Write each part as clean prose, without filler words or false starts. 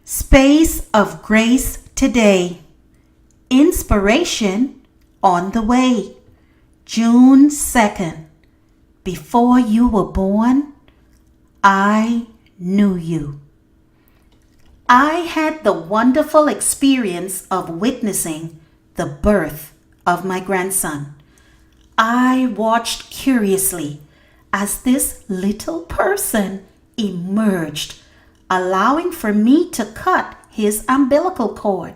Space of Grace today. Inspiration on the way. June 2nd. Before you were born, I knew you. I had the wonderful experience of witnessing the birth of my grandson. I watched curiously as this little person emerged, allowing for me to cut his umbilical cord.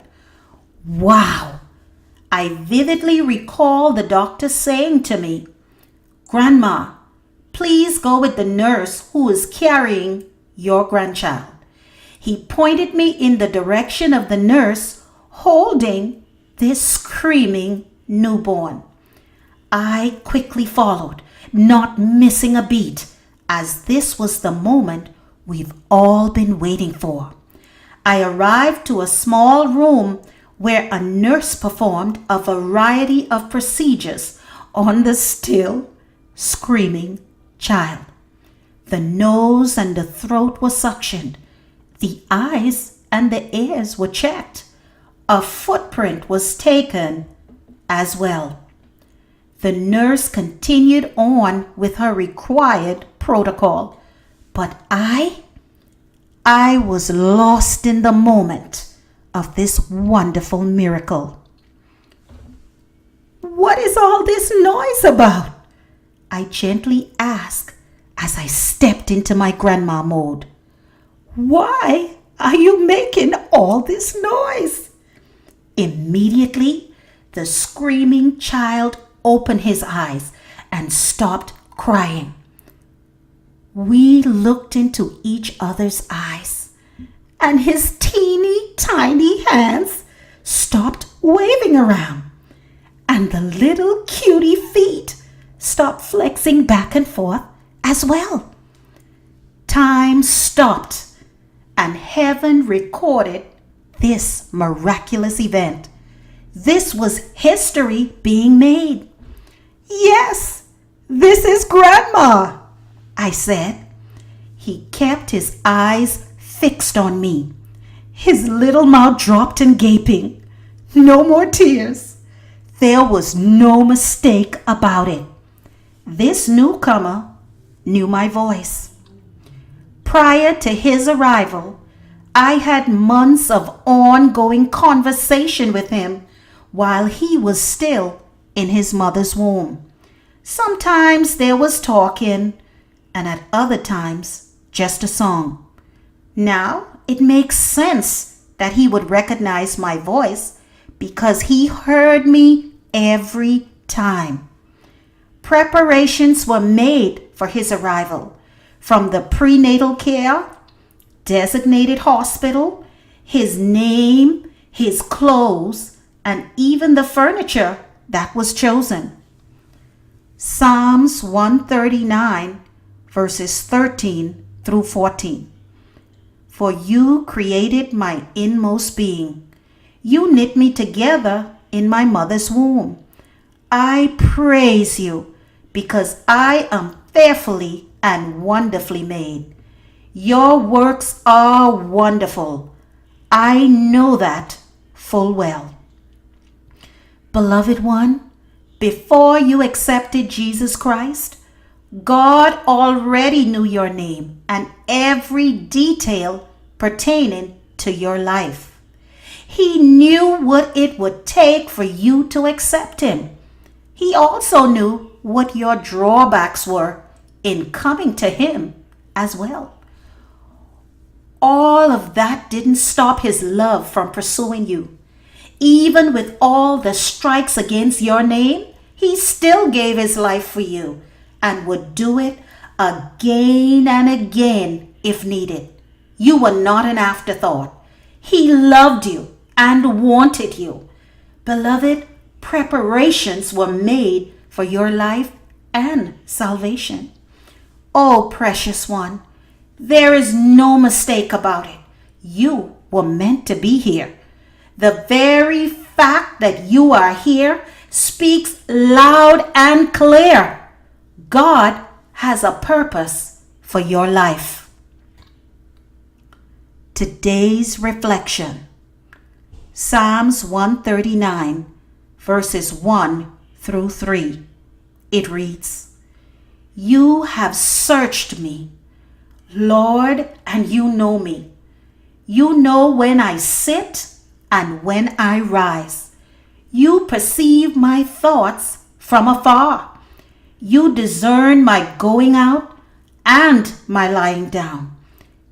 Wow! I vividly recall the doctor saying to me, "Grandma, please go with the nurse who is carrying your grandchild." He pointed me in the direction of the nurse holding this screaming newborn. I quickly followed, not missing a beat, as this was the moment we've all been waiting for. I arrived to a small room where a nurse performed a variety of procedures on the still screaming child. The nose and the throat were suctioned. The eyes and the ears were checked. A footprint was taken as well. The nurse continued on with her required protocol, but I was lost in the moment of this wonderful miracle. "What is all this noise about?" I gently asked as I stepped into my grandma mode. "Why are you making all this noise?" Immediately, the screaming child opened his eyes and stopped crying. We looked into each other's eyes, and his teeny tiny hands stopped waving around, and the little cutie feet stopped flexing back and forth as well. Time stopped, and heaven recorded this miraculous event. This was history being made. "Yes, this is Grandma," I said. He kept his eyes fixed on me. His little mouth dropped in gaping. No more tears. There was no mistake about it. This newcomer knew my voice. Prior to his arrival, I had months of ongoing conversation with him while he was still in his mother's womb. Sometimes there was talking, and at other times, just a song. Now it makes sense that he would recognize my voice because he heard me every time. Preparations were made for his arrival, from the prenatal care, designated hospital, his name, his clothes, and even the furniture that was chosen. Psalms 139 verses 13 through 14. "For you created my inmost being. You knit me together in my mother's womb. I praise you because I am fearfully and wonderfully made. Your works are wonderful. I know that full well." Beloved one, before you accepted Jesus Christ, God already knew your name and every detail pertaining to your life. He knew what it would take for you to accept Him. He also knew what your drawbacks were in coming to Him as well. All of that didn't stop His love from pursuing you. Even with all the strikes against your name, He still gave His life for you and would do it again and again if needed. You were not an afterthought. He loved you and wanted you. Beloved, preparations were made for your life and salvation. Oh, precious one, there is no mistake about it. You were meant to be here. The very fact that you are here speaks loud and clear. God has a purpose for your life. Today's reflection. Psalms 139, verses 1 through 3. It reads, You have searched me, Lord, and you know me. You know when I sit and when I rise. You perceive my thoughts from afar. You discern my going out and my lying down.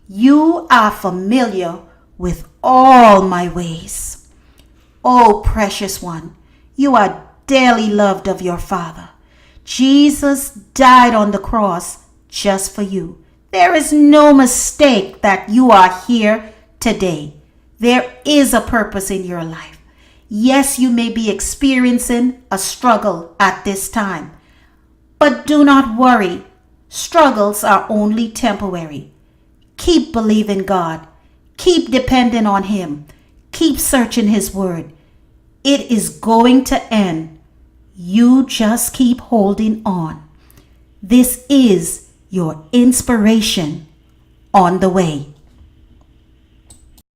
You are familiar with all my ways. Oh, precious one, you are dearly loved of your Father. Jesus died on the cross just for you. There is no mistake that you are here today. There is a purpose in your life. Yes, you may be experiencing a struggle at this time, but do not worry. Struggles are only temporary. Keep believing God. Keep depending on Him. Keep searching His Word. It is going to end. You just keep holding on. This is your inspiration on the way.